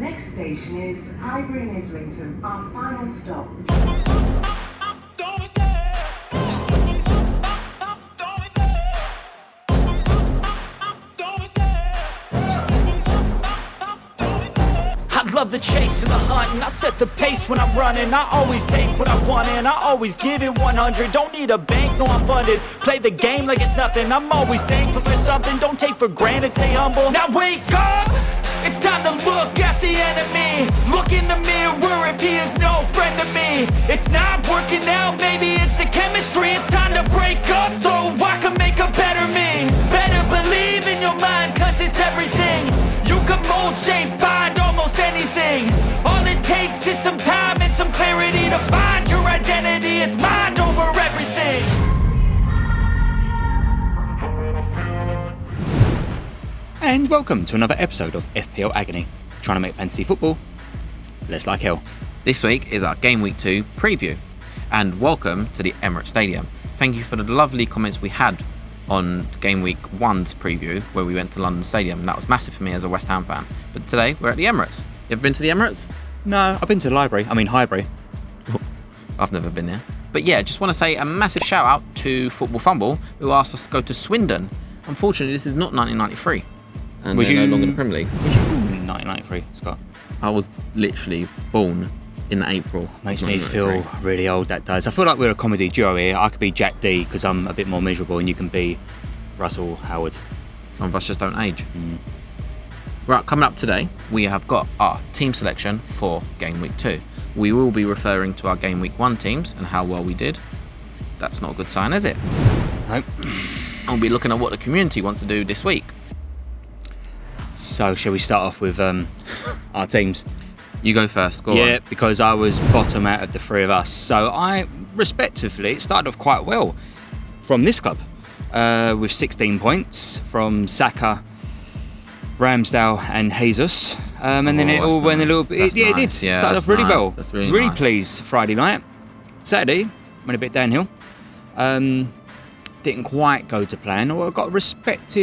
next station is Highbury and Islington, our final stop. I love the chase and the hunt, and I set the pace when I'm running. I always take what I want and I always give it 100. Don't need a bank, no I'm funded. Play the game like it's nothing. I'm always thankful for something. Don't take for granted, stay humble. Now wake up! It's time to look at the enemy. Look in the mirror if he is no friend to me. It's not working out, maybe it's the chemistry. It's time to break up so I can make a better me. Better believe in your mind, cause it's everything. You can mold, shape, find almost anything. All it takes is some time and some clarity to find your identity. It's mind over everything. And welcome to another episode of FPL Agony, trying to make fantasy football less like hell. This week is our Game Week 2 preview, and welcome to the Emirates Stadium. Thank you for the lovely comments we had on Game Week 1's preview, where we went to London Stadium. That was massive for me as a West Ham fan. But today, we're at the Emirates. You ever been to the Emirates? No, I've been to the library, Highbury. I've never been there. But yeah, just want to say a massive shout out to Football Fumble, who asked us to go to Swindon. Unfortunately, this is not 1993. And Was they're you- no longer in the Premier League. Was you born in 1993, Scott? I was literally born in April. Makes me 1993. feel really old, that does. I feel like we're a comedy duo here. I could be Jack D because I'm a bit more miserable, and you can be Russell Howard. Some of us just don't age. Right, coming up today, we have got our team selection for Game Week 2. We will be referring to our Game Week 1 teams and how well we did. That's not a good sign, is it? Nope. And we'll be looking at what the community wants to do this week. So, shall we start off with our teams? You go first, go Yeah, on. because I was bottom out of the three of us. So I, respectively, started off quite well from this club with 16 points from Saka, Ramsdale and Jesus. And then it all went a little bit... That's Yeah, it nice. did. Yeah, Started that's off really nice. well. That's Was really nice. pleased Friday night. Saturday, went a bit downhill. Didn't quite go to plan. Or I got respectful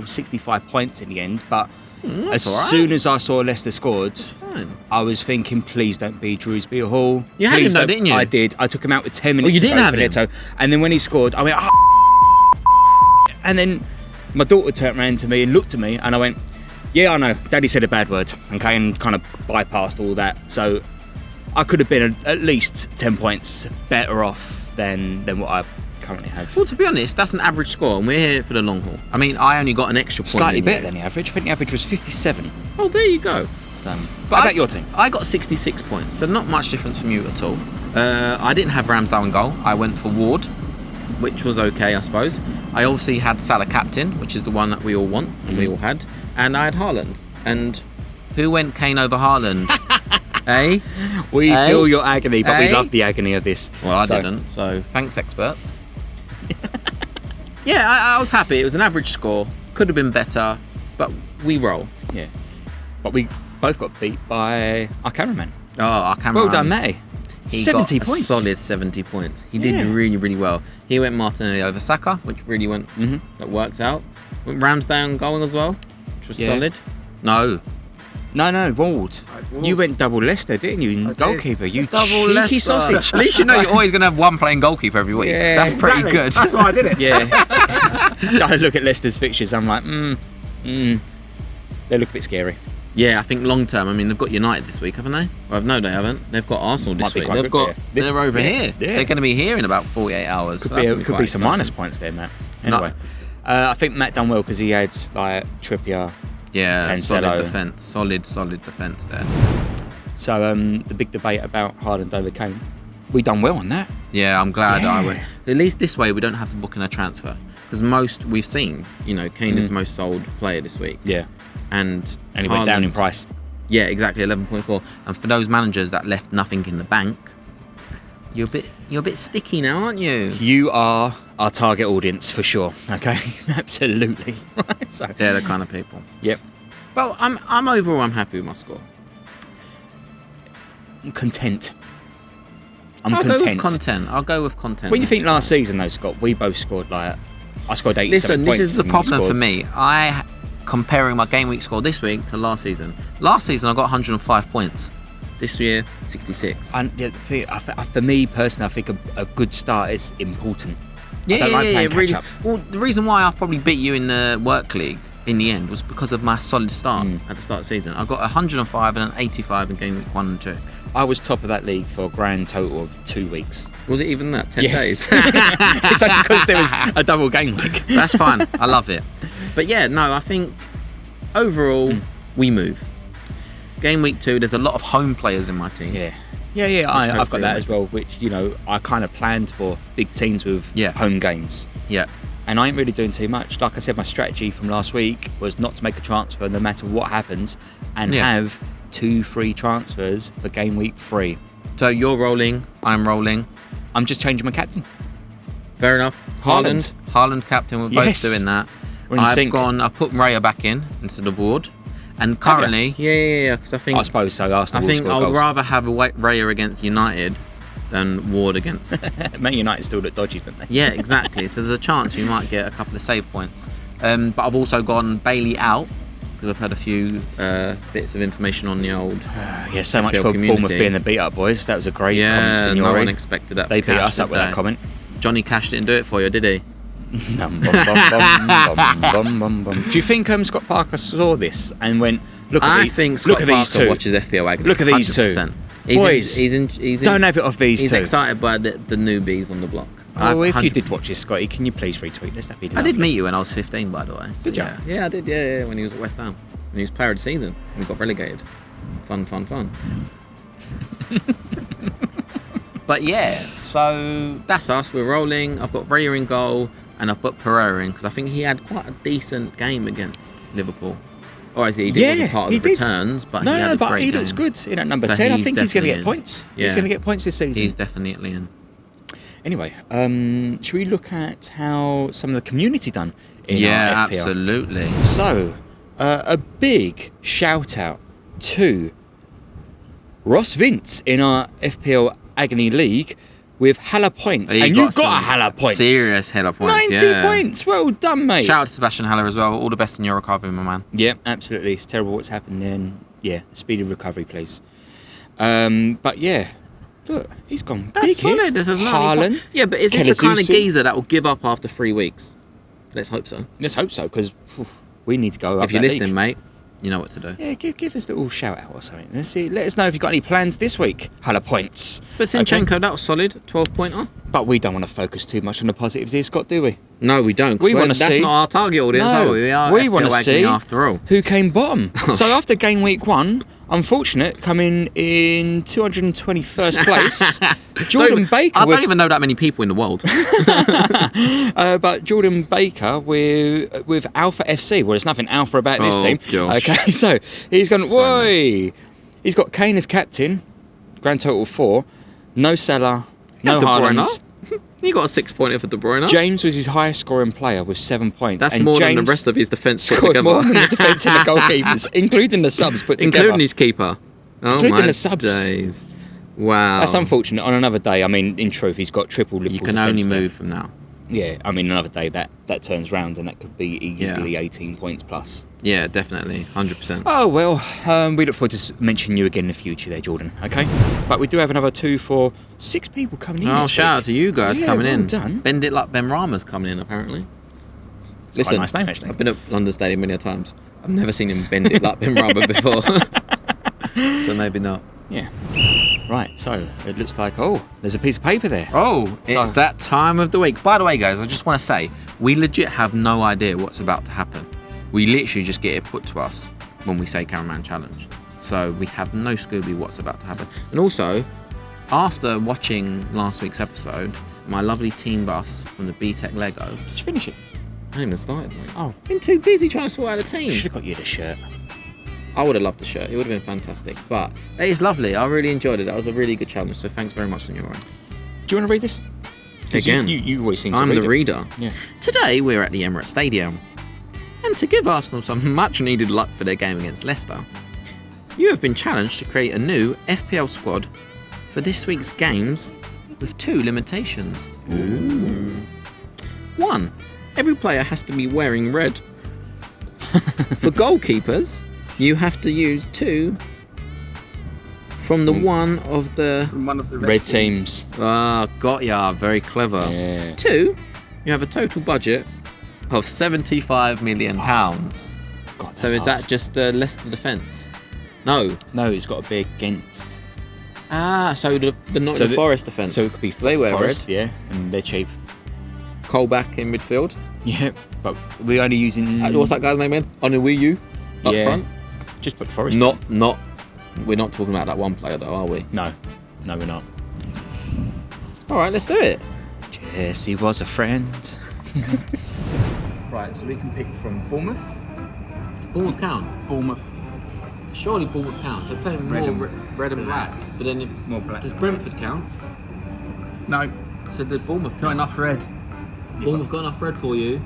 65 points in the end, but as all right. soon as I saw Leicester scored, Fine. I was thinking, please don't be Drewsbury Hall. You had Please him though, don't- didn't you? I did. I took him out with 10 minutes. you to didn't go have for him? Neto. And then when he scored, I went, and then my daughter turned around to me and looked at me, and I went, yeah, I know, Daddy said a bad word, okay, and kind of bypassed all that. So I could have been at least 10 points better off than what I currently have. Well, to be honest, that's an average score, and we're here for the long haul. I mean, I only got an extra point. Slightly than you. better than the average. I think the average was 57. Oh, there you go. How about your team? I got 66 points, so not much difference from you at all. I didn't have Ramsdale in goal. I went for Ward, which was okay, I suppose. I obviously had Salah captain, which is the one that we all want, and we all had. And I had Haaland. And who went Kane over Haaland? Eh? We Eh? feel your agony, but we Eh? love the agony of this. Well, I So- didn't, so thanks, experts. Yeah, I was happy. It was an average score. Could have been better, but we roll. Yeah. But we both got beat by our cameraman. Oh, our cameraman. Well done, Matty. He 70 got points. A solid 70 points. He did Yeah. really, really well. He went Martinelli over Saka, which really went. That worked out. Went Ramsdale going as well, which was Yeah. solid. No. No, Ward. You went double Leicester, didn't you? Goalkeeper, you Double cheeky Leicester. sausage. At least you know you're always going to have one playing goalkeeper every week. Yeah, That's pretty good. That's why I did it. Yeah. I look at Leicester's fixtures, I'm like, they look a bit scary. Yeah, I think long term. I mean, they've got United this week, haven't they? Well, no, they haven't. They've got Arsenal Might this be week. quite They've good got. there. They're over Yeah, here. yeah. They're going to be here in about 48 hours. Could so that's be, gonna could quite be some exciting. minus points there, Matt. No. Anyway, I think Matt done well because he had like Trippier. Yeah, Cancelo. solid defence. Solid defence there. So the big debate about Haaland over Kane, we done well on that. Yeah, I'm glad Yeah. I went. At least this way we don't have to book in a transfer. Because most we've seen, Kane is the most sold player this week. Yeah. And And he went down in Haaland- price. Yeah, exactly, 11.4. And for those managers that left nothing in the bank, you're a bit sticky now, aren't you? You are our target audience for sure. Okay, absolutely. Right. So, They're the kind of people. yep. Well, I'm overall I'm happy with my score. I'm content. I'll go with content. I'll go with content. When you think last season though, Scott, we both scored like I scored 87 Listen, points. this is the and you problem scored- for me. I comparing my game week score this week to last season. Last season, I got 105 points. This year, 66. And for me personally, I think a good start is important. Yeah, I don't like playing really. catch up. Well, the reason why I probably beat you in the work league in the end was because of my solid start at the start of the season. I got 105 and an 85 in game week 1 and 2. I was top of that league for a grand total of 2 weeks. Was it even that? 10 Yes. days? It's only because there was a double game week. That's fine. I love it. But yeah, no, I think overall we move. Game week 2, there's a lot of home players in my team. Yeah. I've got hopefully that will as well, which, you know, I kind of planned for big teams with home games. Yeah. And I ain't really doing too much. Like I said, my strategy from last week was not to make a transfer no matter what happens and have 2 free transfers for game week 3. So you're rolling, I'm rolling. I'm just changing my captain. Fair enough. Haaland captain, we're both doing that. We're in sync. I've put Raya back in instead of Ward. And currently, because I think... I suppose so. Arsenal I think I'd goals. rather have a Raya against United than Ward against... Man United still look dodgy, don't they? Yeah, exactly. So there's a chance we might get a couple of save points. But I've also gone Bailey out because I've had a few bits of information on the old so much FPL for community. Bournemouth being the beat up boys. That was a great comment, Signore. No one expected that. They beat us up with that comment. Johnny Cash didn't do it for you, did he? Do you think Scott Parker saw this and went, I think Scott Parker watches FPL Agony. Look at these 100%. two. Boys, don't have it off these he's two. He's excited by the newbies on the block. Oh, if you did watch this, Scotty, can you please retweet this? That'd be lovely. I did meet you when I was 15, by the way. So did you? Yeah, I did. Yeah, when he was at West Ham. When he was player of the season. We got relegated. Fun. But yeah, so that's us. We're rolling. I've got Raya in goal, and I've put Pereira in because I think he had quite a decent game against Liverpool. Obviously, he wasn't part of the returns, but he had a great game. Looks good in at number 10. I think he's going to get points. Yeah. He's going to get points this season. He's definitely in. Anyway, should we look at how some of the community done in our FPL? Absolutely. So, a big shout out to Ross Vince in our FPL Agony League with HAALAND points. And you got a HAALAND point. Serious HAALAND points, 90 points. Well done, mate. Shout out to Sebastian Haller as well. All the best in your recovery, my man. Yeah, absolutely. It's terrible what's happened then. Yeah, speedy recovery, please. But yeah, look, he's gone That's big solid. here. There's no HAALAND. Yeah, but is this the kind of geezer that will give up after 3 weeks? Let's hope so. Let's hope so, because we need to go up If you're that listening, league. mate, you know what to do. Yeah, give us a little shout out or something. Let's see. Let us know if you've got any plans this week. HAALAND points. But Zinchenko, that was solid. 12-pointer. But we don't want to focus too much on the positives here, Scott, do we? No, we don't. We want to see. That's not our target audience, are we? We are we want to FPL see Agony after all. who came bottom. So after game week 1, unfortunate, coming in 221st place, Jordan Baker. I don't even know that many people in the world. But Jordan Baker with Alpha FC. Well, there's nothing alpha about this team. Gosh. Okay, so he's gone. Whoa! He's got Kane as captain. Grand total 4. No Salah. No Haaland. You got a 6-pointer for De Bruyne. James was his highest scoring player with 7 points. That's and more James than the rest of his defence put scored together. more than the defence and the goalkeepers, including the subs put together. Including his keeper. Oh Including my the subs. days. Wow. That's unfortunate. On another day, I mean, in truth, he's got triple Liverpool You can only defence there. move from now. Yeah, I mean, another day that turns round and that could be easily 18 points plus. Yeah, definitely. 100%. Oh, well, we look forward to mentioning you again in the future there, Jordan, okay? But we do have another 2, 4, 6 people coming in. Oh, shout out to you guys coming in. Done. Bend it like Ben Rama's coming in, apparently. It's quite a nice name, actually. I've been at London Stadium many a times. I've never seen him bend it like Ben Rama before. So maybe not. Yeah. Right, so it looks like, there's a piece of paper there. Oh, it's that time of the week. By the way, guys, I just want to say, we legit have no idea what's about to happen. We literally just get it put to us when we say Cameraman Challenge. So we have no Scooby what's about to happen. And also, after watching last week's episode, my lovely team bus from the BTEC Lego. Did you finish it? I haven't even started, mate. Oh. Been too busy trying to sort out a team. Should have got you the shirt. I would have loved the shirt. It would have been fantastic. But it is lovely. I really enjoyed it. That was a really good challenge. So thanks very much, Signore. Do you want to read this? Again, you always seem to I'm read the it. reader. Yeah. Today we're at the Emirates Stadium. And to give Arsenal some much needed luck for their game against Leicester, you have been challenged to create a new FPL squad for this week's games with 2 limitations. Ooh. 1. Every player has to be wearing red. For goalkeepers, you have to use 2 from the one of the Red teams. Ah, got ya. Very clever. Yeah. 2, you have a total budget of £75 million. God, So that's is hard. that just Leicester defence? No. No, it's got to be against. So the Nottingham So the- Forest defence. So it could be They wear Forest, red. yeah, and they're cheap. Colback in midfield. Yeah, but we're only using. What's that guy's name again? Onuwiyu up Yeah. front. Just put Forest. Not. We're not talking about that one player though, are we? No, we're not. All right, let's do it. Jesse was a friend. Right, so we can pick from Bournemouth. Bournemouth count. Bournemouth. Surely Bournemouth counts. They're playing Red more and red and black. But then More black. does Brentford count? No, So did Bournemouth got count? enough red. Bournemouth got enough red for you?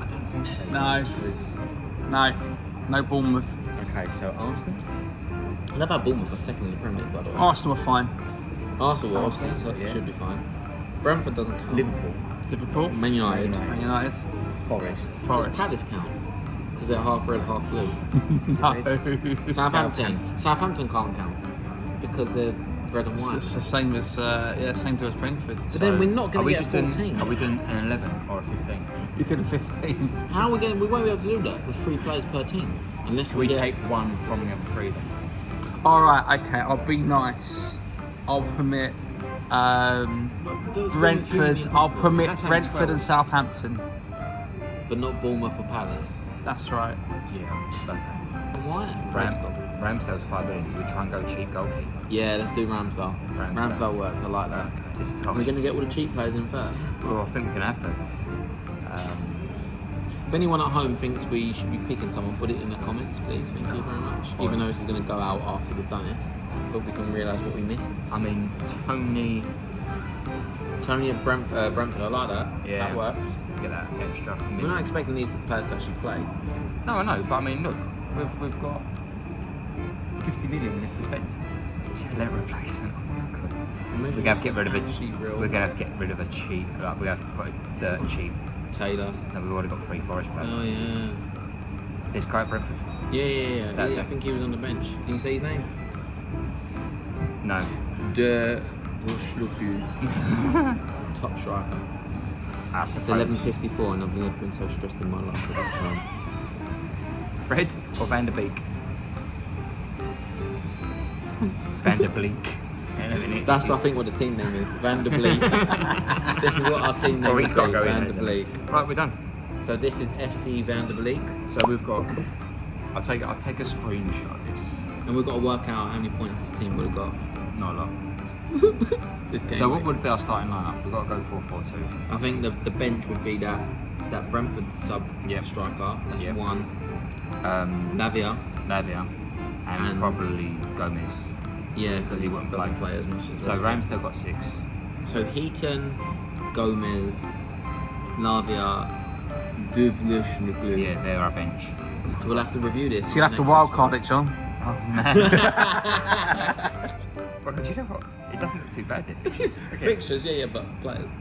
No Bournemouth. Okay, so Arsenal. I love how Bournemouth are second in the Premier League, by the way. Arsenal are fine. Arsenal will obviously, so yeah. it should be fine. Brentford doesn't count. Liverpool. Liverpool. Man United. Man United. Forest. Does Forest. Palace count? Because they're half red, half blue. No. Southampton can't count because they're red and white. It's the same as same as Brentford. But then we're not going to get 14. Are we doing an 11 or a 15? You did a 15. How are we going? We won't be able to do that with 3 players per team unless We get, take one from the other 3 then. All right, okay. I'll be nice. I'll permit Brentford. I'll permit That's only Brentford 12. and Southampton. but not Bournemouth or Palace. That's right. Yeah, okay. Why? Ramsdale's 5 million. Do we try and go cheap goalkeeper? Yeah, let's do Ramsdale. Ramsdale works. I like that. This is We're going to get all the cheap players in first. Well, I think we're going to have to. If anyone at home thinks we should be picking someone, put it in the comments, please. Thank you very much. Even though this is going to go out after we've done it, but we can realise what we missed. I mean, Tony at Brentford, I like that. Yeah. That works. get that extra. We're not expecting these players to actually play. No, I know, but I mean, look, we've got 50 million left to spend. Let replacement. Oh my god. We're gonna have to get rid of it. We're gonna have to get rid of a cheap. Like, we have to put a dirt cheap. Taylor. No, we've already got 3 Forest players. Oh yeah. This guy at Brentford. Yeah. That I think he was on the bench. Can you say his name? No. De Top striker. I It's suppose. 11:54 and I've never been so stressed in my life at this time. Fred or Van der Beek? Van der Bleek. That's what I think what the team name is. Van der Bleek. This is what our team name Well, is. he's got to go in Van there, der Bleek. Right, we're done. So this is FC Van der Bleek. So we've got. I'll take a screenshot of this. And we've got to work out how many points this team would have got Not a lot. this game. So what would be our starting lineup? We've got to go 4-4-2. I think the bench would be that Brentford sub Yep. striker. That's Yep. one. Lavia Lavia. and probably Gomez. Yeah, because he won't doesn't play. play as much as So the rest of Ramsdale got 6. them. So Heaton, Gomez, Lavia, Duvlushnuglu. Yeah, they're our bench. So we'll have to review this. So you'll have to next wildcard episode. it, John. Oh man. Well, do you know what? It doesn't look too bad. Fixtures, yeah, but players.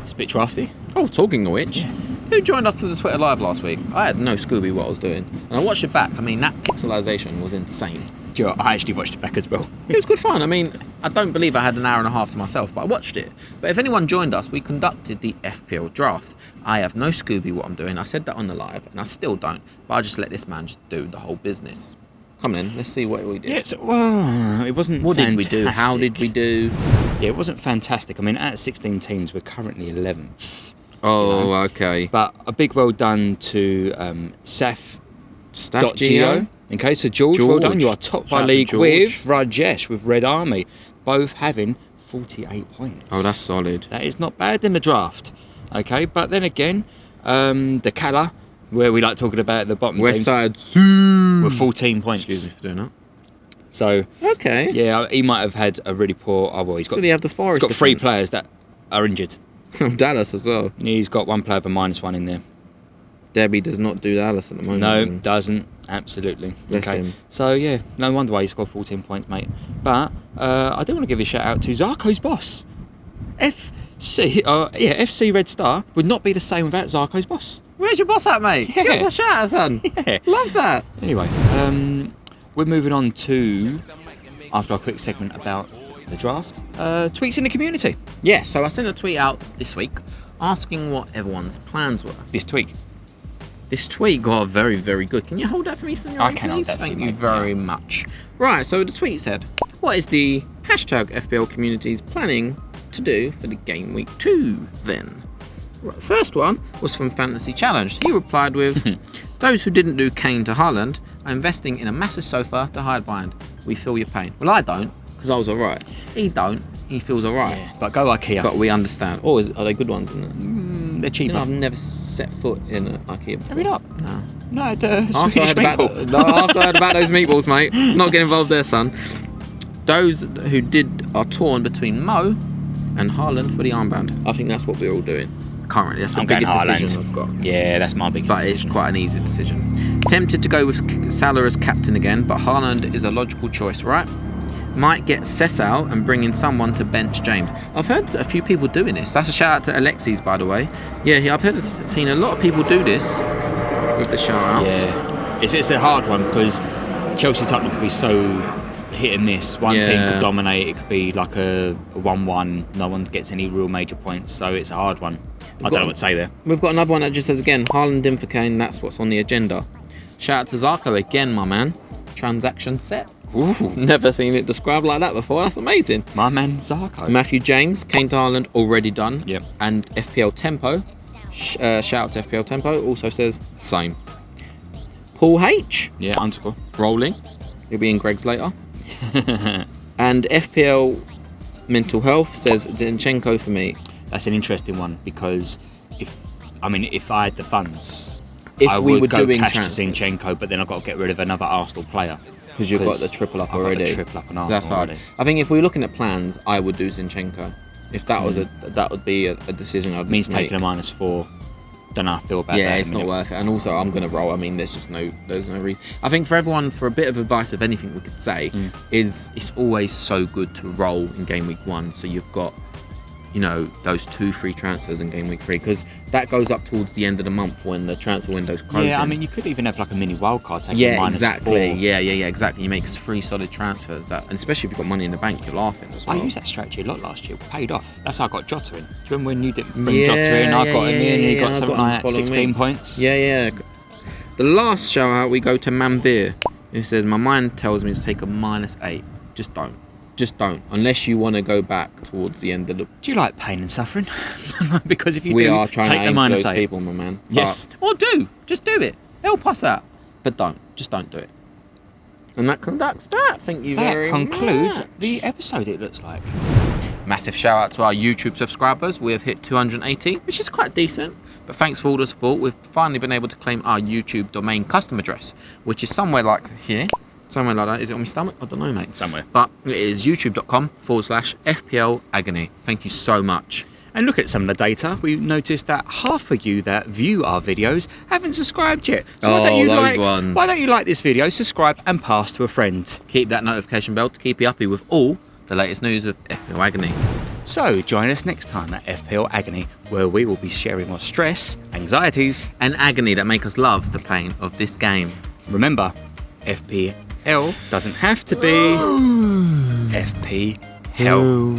It's a bit drafty. Oh, talking of which, who joined us to the Twitter Live last week? I had no Scooby what I was doing. And I watched it back. I mean, that pixelization was insane. Do you know what? I actually watched it back as well. It was good fun. I mean, I don't believe I had an hour and a half to myself, but I watched it. But if anyone joined us, we conducted the FPL draft. I have no Scooby what I'm doing. I said that on the live, and I still don't. But I just let this man just do the whole business. Come on in, let's see what we did. Yeah, well, it wasn't. What did we do? fantastic. How did we do? Yeah, it wasn't fantastic. I mean, out of 16 teams, we're currently 11th. Oh, okay. But a big well done to Saf. Staff Geo. Okay, so George, well done. You are top Shout by out to league George. with Rajesh with Red Army, both having 48 points. Oh, that's solid. That is not bad in the draft. Okay, but then again, the Cala, where we like talking about the bottom West teams, Side. with 14 points. Excuse me for doing that. So Okay. yeah, he might have had a really poor. Oh well, he's got. Did he have the He's Forest? got 3 defence? players that are injured. Dallas as well. He's got 1 player with a -1 in there. Debbie does not do Dallas at the moment. No, doesn't. Absolutely. Bless Okay. him. So yeah, no wonder why he scored 14 points, mate. But I do want to give a shout out to Zarko's boss. FC Red Star would not be the same without Zarko's boss. Where's your boss at, mate? Yeah. Give us a shout, son. Yeah. Love that. Anyway, we're moving on to, after our quick segment about the draft, tweets in the community. Yeah, so I sent a tweet out this week asking what everyone's plans were. This tweet. This tweet got very, very good. Can you hold that for me, Signore? I can hold that for Thank you, you mate. very much. Right, so the tweet said, what is the hashtag FPL community's planning to do for the Game Week 2 then? Right, first one was from Fantasy Challenged. He replied with, those who didn't do Kane to Haaland are investing in a massive sofa to hide behind. We feel your pain. Well, I don't, because I was alright. He don't. He feels alright. Yeah, but go IKEA. But we understand. Oh, are they good ones? Isn't it? They're You cheaper. know, I've never set foot in an IKEA before. Have you not? No. No, the After I, Swedish heard about, meatball. no, after I heard about those meatballs, mate, not get involved there, son. Those who did are torn between Mo and Haaland for the armband. I think that's what we're all doing currently. That's the I'm going biggest Haaland. decision I've got. Yeah, that's my biggest But decision. it's quite an easy decision. Tempted to go with Salah as captain again, but Haaland is a logical choice, right? Might get Cess out and bring in someone to bench James. I've heard a few people doing this. That's a shout out to Alexis, by the way. Yeah, I've seen a lot of people do this with the shout outs. Yeah, it's a hard one because Chelsea Tottenham could be so hit and miss. One team Yeah. could dominate. It could be like a 1-1. No one gets any real major points, so it's a hard one. I don't know what to say there. We've got another one that just says again, Haaland in for Kane, that's what's on the agenda. Shout out to Zarko again, my man. Transaction set. Ooh, never seen it described like that before. That's amazing. My man Zarko. Matthew James, Kane to Haaland, already done. Yep. And FPL Tempo, shout out to FPL Tempo, also says same. Paul H, Yeah, underscore. rolling. He'll be in Greg's later. And FPL Mental Health says Zinchenko for me. That's an interesting one because if I had the funds, If I we would were go doing cash to transfers. Zinchenko, but then I've got to get rid of another Arsenal player. Because you've got the triple up I've got the already. triple up on So Arsenal that's hard. already. I think if we were looking at plans, I would do Zinchenko. If that was that would be a decision I'd Means make. taking a -4. Don't know how I feel about that. Yeah, in a it's not minute. worth it. And also, I'm gonna roll. I mean, there's no reason. I think for everyone, for a bit of advice of anything we could say, is it's always so good to roll in game week 1. So you've got, those 2 free transfers in game week 3 because that goes up towards the end of the month when the transfer window's closing. Yeah, I mean, you could even have like a mini wildcard taking Yeah, -4. exactly. Yeah, exactly. You make 3 solid transfers, and especially if you've got money in the bank, you're laughing as well. I used that strategy a lot last year. Paid off. That's how I got Jota in. Do you remember when you didn't bring Jota in? I got him in and he got I something him like following 16 week. points. Yeah. The last shout out we go to Manveer, who says, my mind tells me to take a -8. Just don't. Unless you want to go back towards the end of the... Do you like pain and suffering? Because if you We do, are trying take to the aim for those -8. people, my man. Yes. Or just do it. Help us out. But just don't do it. And that conducts that. Thank you That very concludes much. the episode, it looks like. Massive shout out to our YouTube subscribers. We have hit 280, which is quite decent. But thanks for all the support. We've finally been able to claim our YouTube domain custom address, which is somewhere like here. Somewhere like that. Is it on my stomach? I don't know, mate. Somewhere. But it is youtube.com/FPL Agony. Thank you so much. And look at some of the data. We noticed that half of you that view our videos haven't subscribed yet. So Oh, those ones. why don't you like this video, subscribe and pass to a friend. Keep that notification bell to keep you uppy with all the latest news with FPL Agony. So join us next time at FPL Agony, where we will be sharing our stress, anxieties. And agony that make us love the pain of this game. Remember, FPL doesn't have to be FP Hell.